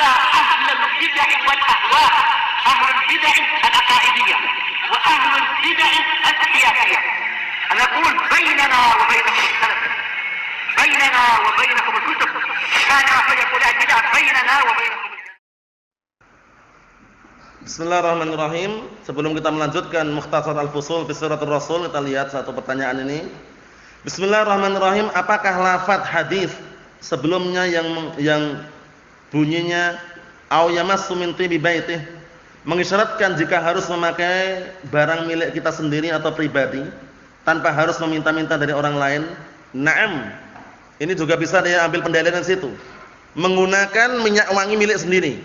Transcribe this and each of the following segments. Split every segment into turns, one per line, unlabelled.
على أهل البدع والأهواء، أهل البدع العقائدية وأهل البدع السياسية. أنا أقول بيننا وبينكم السلف، بيننا وبينكم الكتب، كان فيقول البدع بيننا وبينكم.
Bismillahirrahmanirrahim. Sebelum kita melanjutkan Mukhtasar Al-Fusul fi Siratul Rasul, kita lihat satu pertanyaan ini. Bismillahirrahmanirrahim. Apakah lafaz hadis sebelumnya yang bunyinya au yamassu min tibi baitih mengisyaratkan jika harus memakai barang milik kita sendiri atau pribadi tanpa harus meminta-minta dari orang lain? Naam. Ini juga bisa dia ambil pendalilan situ. Menggunakan minyak wangi milik sendiri.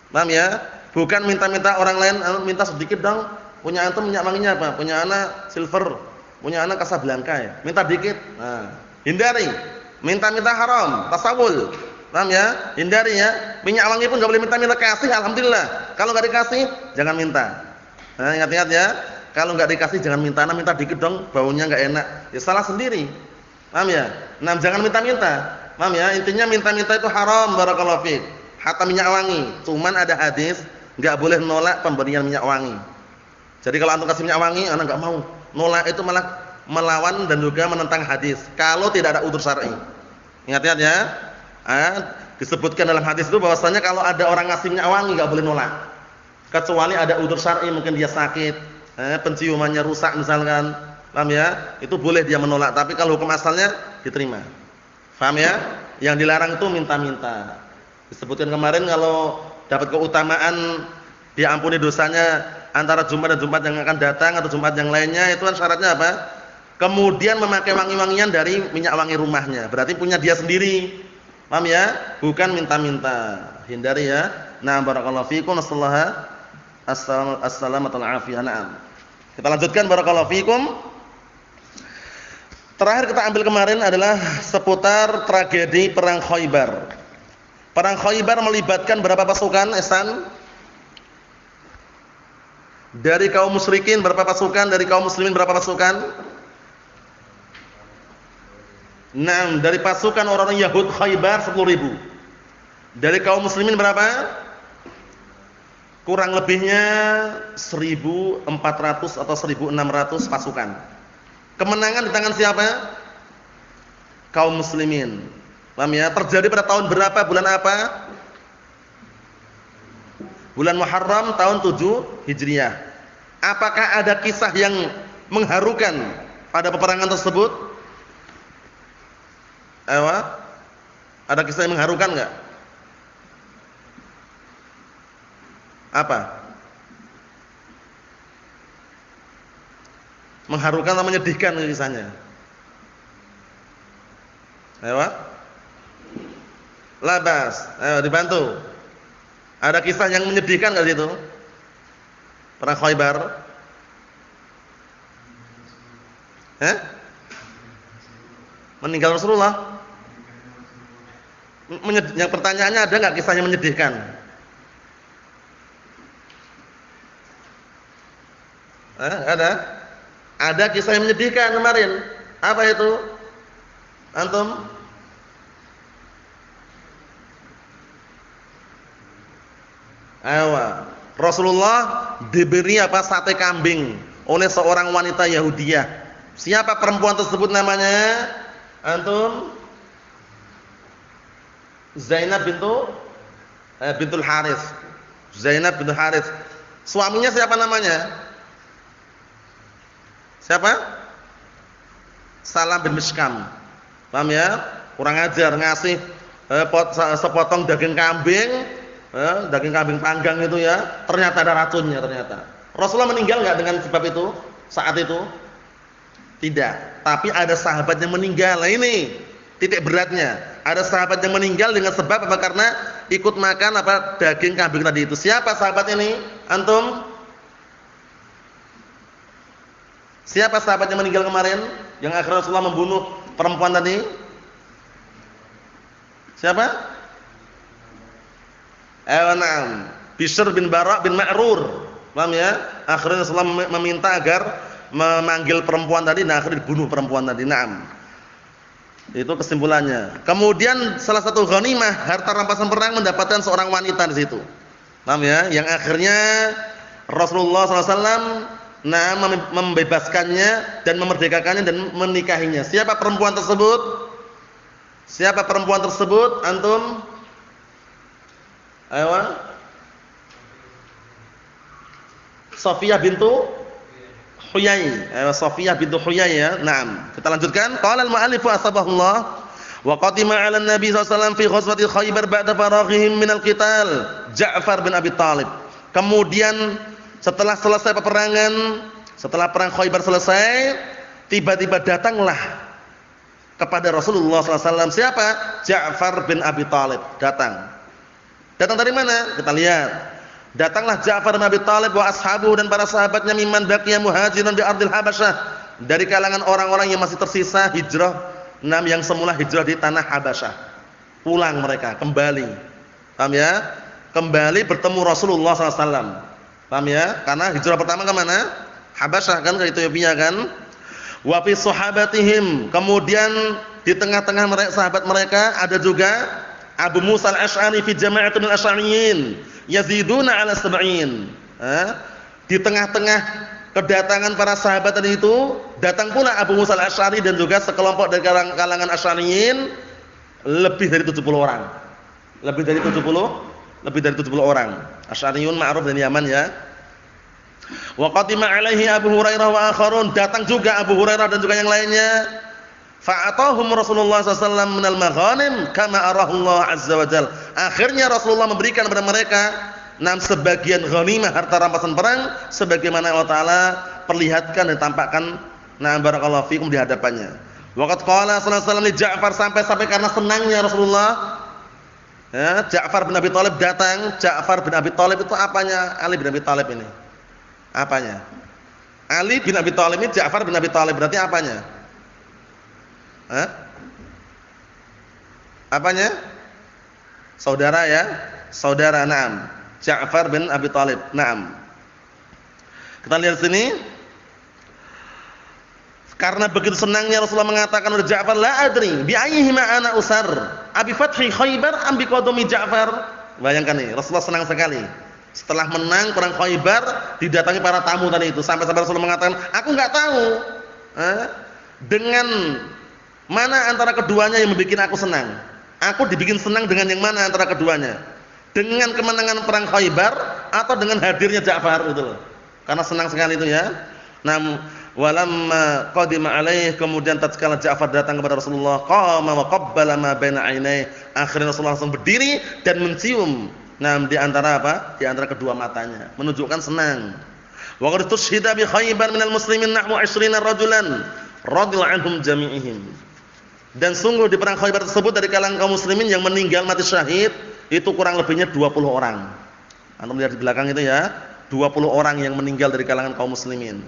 Paham ya? Bukan minta-minta orang lain, minta sedikit dong. Punya antum minyak wanginya apa? Punya anak silver, punya anak Casablanca ya. Minta dikit. Nah, hindari. Minta-minta haram, tasawul. Paham ya? Hindari ya. Minyak wangi pun enggak boleh minta-minta, kasih alhamdulillah. Kalau enggak dikasih, jangan minta. Nah, ingat-ingat ya. Kalau enggak dikasih jangan minta, minta dikit dong, baunya enggak enak. Ya salah sendiri. Paham ya? Nah, jangan minta-minta. Paham ya? Intinya minta-minta itu haram, barakallahu fiik. Hatta minyak wangi. Cuman ada hadis enggak boleh nolak pemberian minyak wangi. Jadi kalau antum kasih minyak wangi, anak enggak mau. Nolak itu malah melawan dan juga menentang hadis. Kalau tidak ada udzur syar'i. Ingat-ingat ya. Disebutkan dalam hadis itu bahwasanya kalau ada orang ngasih minyak wangi enggak boleh nolak. Kecuali ada udzur syar'i, mungkin dia sakit, penciumannya rusak misalkan. Paham ya? Itu boleh dia menolak, tapi kalau hukum asalnya diterima. Paham ya? Yang dilarang itu minta-minta. Disebutkan kemarin kalau dapat keutamaan diampuni dosanya antara Jumat dan Jumat yang akan datang atau Jumat yang lainnya, itu kan syaratnya apa? Kemudian memakai wangi-wangian dari minyak wangi rumahnya, berarti punya dia sendiri. Paham ya? Bukan minta-minta. Hindari ya. Nah, barakallahu fiikum, assalamualaikum afiyah. Na'am. Kita lanjutkan, barakallahu fiikum. Terakhir kita ambil kemarin adalah seputar tragedi perang Khaybar. Perang Khaybar melibatkan berapa pasukan, Ihsan? Dari kaum musyrikin berapa pasukan? Dari kaum muslimin berapa pasukan? 6. Dari pasukan orang-orang Yahud Khaybar 10.000. Dari kaum muslimin berapa? Kurang lebihnya 1.400 atau 1.600 pasukan. Kemenangan di tangan siapa? Kaum muslimin. Paham ya? Terjadi pada tahun berapa? Bulan apa? Bulan Muharram tahun 7 Hijriah. Apakah ada kisah yang mengharukan pada peperangan tersebut? Ada kisah yang mengharukan enggak? Apa? Mengharukan atau menyedihkan kisahnya? Labas, ayo dibantu. Ada kisah yang menyedihkan enggak situ? Perang Khaybar. Meninggal Rasulullah. Yang pertanyaannya ada enggak kisah yang menyedihkan? Ada? Ada kisah yang menyedihkan kemarin. Apa itu? Antum? Rasulullah diberi sate kambing oleh seorang wanita Yahudiyah. Siapa perempuan tersebut namanya? Antum? Zainab bintul Harits. Zainab bintul Harits. Suaminya siapa namanya? Siapa? Salam bin Mishkam. Paham ya? Kurang ajar ngasih sepotong daging kambing. Daging kambing panggang itu ya, ternyata ada racunnya ternyata. Rasulullah meninggal enggak dengan sebab itu saat itu? Tidak. Tapi ada sahabat yang meninggal. Nah, ini titik beratnya. Ada sahabat yang meninggal dengan sebab apa? Karena ikut makan daging kambing tadi itu. Siapa sahabat ini? Antum? Siapa sahabat yang meninggal kemarin? Yang akhirnya Rasulullah membunuh perempuan tadi? Siapa? Na'am. Bishr bin Bara' bin Ma'rur. Paham ya? Akhirnya Rasulullah meminta agar memanggil perempuan tadi, nah akhirnya dibunuh perempuan tadi. Na'am. Itu kesimpulannya. Kemudian salah satu ghanimah harta rampasan perang mendapatkan seorang wanita di situ. Paham ya? Yang akhirnya Rasulullah SAW membebaskannya dan memerdekakannya dan menikahinya. Siapa perempuan tersebut? Siapa perempuan tersebut? Antum? Ayo. Safiyah bintu Huyai. Safiyah bintu Huyai ya. Naam. Kita lanjutkan. Qala al-mu'allif asbahullah wa qadima 'ala an-nabi sallallahu alaihi wasallam fi ghazwati Khaibar ba'da faraghihim min al-qital Ja'far bin Abi Thalib. Kemudian setelah selesai peperangan, setelah perang Khaibar selesai, tiba-tiba datanglah kepada Rasulullah sallallahu alaihi wasallam siapa? Ja'far bin Abi Thalib datang. Datang dari mana? Kita lihat. Datanglah Ja'far bin Abi Thalib wa ashabu dan para sahabatnya mimman baqiya muhajiran di ardil Habasyah, dari kalangan orang-orang yang masih tersisa hijrah, yang semula hijrah di tanah Habasyah. Pulang mereka, kembali. Paham ya? Kembali bertemu Rasulullah sallallahu alaihi wasallam. Paham ya? Karena hijrah pertama ke mana? Habasyah kan, ke Ethiopia kan? Wa fi sahabatihim, kemudian di tengah-tengah mereka sahabat mereka ada juga Abu Musa al-Asy'ari fi jama'atin al-Asy'ariyin yaziduna 'ala 70. Di tengah-tengah kedatangan para sahabat tadi itu, datang pula Abu Musa al-Asy'ari dan juga sekelompok dari kalangan Asy'ariyin lebih dari 70 orang. Lebih dari 70 orang. Asy'ariyun ma'ruf dari Yaman ya. Wa qadima 'alaihi Abu Hurairah wa akharun, datang juga Abu Hurairah dan juga yang lainnya. Fa'atahum Rasulullah sallallahu alaihi wasallam minal maghanim kama arahullah azza wa jalla. Akhirnya Rasulullah memberikan kepada mereka sebagian ghanimah harta rampasan perang sebagaimana Allah taala perlihatkan dan tampakkan barakallahu fikum di hadapannya. Waqad qala sallallahu alaihi wasallam li Ja'far, sampai karena senangnya Rasulullah ya, Ja'far bin Abi Thalib datang. Ja'far bin Abi Thalib itu apanya Ali bin Abi Thalib ini? Apanya? Ali bin Abi Thalib ini Ja'far bin Abi Thalib berarti apanya? Apanya? Saudara ya? Saudara, na'am. Ja'far bin Abi Thalib, na'am. Kita lihat sini. Karena begitu senangnya Rasulullah mengatakan kepada Ja'far, la adri bi ayyihima ana usar, abi fathi Khaibar am bi qadami Ja'far. Bayangkan nih, Rasulullah senang sekali. Setelah menang perang Khaibar, didatangi para tamu tadi itu, sampai-sampai Rasulullah mengatakan, aku enggak tahu dengan mana antara keduanya yang membuat aku senang. Aku dibikin senang dengan yang mana antara keduanya? Dengan kemenangan perang Khaibar atau dengan hadirnya Ja'far itu loh. Karena senang sekali itu ya. Walamma qadima alaih, kemudian tatkala Ja'far datang kepada Rasulullah, qama wa qabbala ma baina ainai, akhirnya Rasulullah langsung berdiri dan mencium di antara apa? Di antara kedua matanya, menunjukkan senang. Wa qad tushhida bi Khaibar minal muslimin nahwu 20 rajulan radhiyallahu anhum jami'ihim. Dan sungguh di perang Khaibar tersebut dari kalangan kaum muslimin yang meninggal mati syahid itu kurang lebihnya 20 orang. Antum lihat di belakang itu ya, 20 orang yang meninggal dari kalangan kaum muslimin.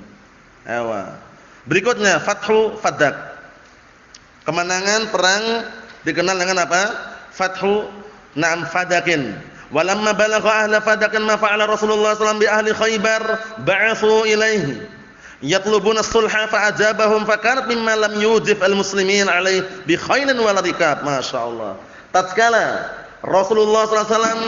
Berikutnya Fathu Fadak. Kemenangan perang dikenal dengan apa? Fathu Fadakin. Walamma balagha ahla Fadakin ma fa'ala Rasulullah sallallahu alaihi wasallam bi ahli Khaibar ba'athu ilaihi yatlubuna sulha fa'ajabahum fakanat mimma lam yujib al-muslimin alaih bi khailin wal rikab. Masyaallah. Tatkala Rasulullah sallallahu alaihi wasallam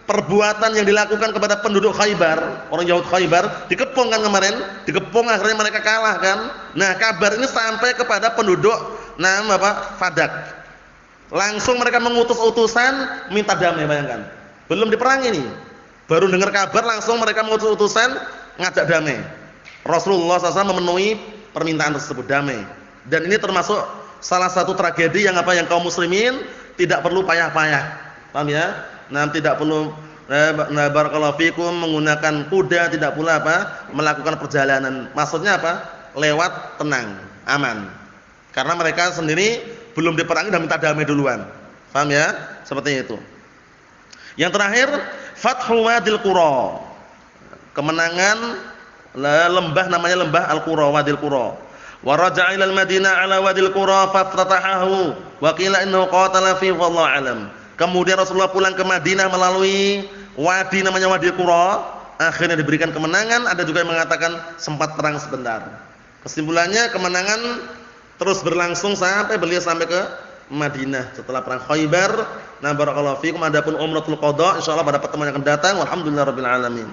perbuatan yang dilakukan kepada penduduk Khaibar, orang Yahud Khaibar, dikepung kan kemarin, dikepung akhirnya mereka kalah kan. Nah, kabar ini sampai kepada penduduk Fadak. Langsung mereka mengutus utusan minta damai, bayangkan. Belum diperang ini. Baru dengar kabar langsung mereka mengutus utusan ngajak damai. Rasulullah SAW memenuhi permintaan tersebut, damai. Dan ini termasuk salah satu tragedi yang kaum muslimin tidak perlu payah-payah. Paham ya? Tidak perlu barakallahu fikum menggunakan kuda, tidak pula melakukan perjalanan. Maksudnya apa? Lewat tenang, aman. Karena mereka sendiri belum diperangi dan minta damai duluan. Paham ya? Seperti itu. Yang terakhir, Fathu Wadil Qura. Kemenangan lembah, namanya lembah Al-Qura, Wadil Qura. Wa raja'a ila al-Madinah ala Wadil Qura faftatahahu wa qila innahu qatala fi wallahu alam. Kemudian Rasulullah pulang ke Madinah melalui wadi namanya Wadil Qura, akhirnya diberikan kemenangan. Ada juga yang mengatakan sempat perang sebentar. Kesimpulannya kemenangan terus berlangsung sampai beliau sampai ke Madinah setelah perang Khaybar. Nah, barakallahu fikum. Adapun umratul qada insyaallah pada pertemuan yang akan datang. Walhamdulillahirabbil alamin.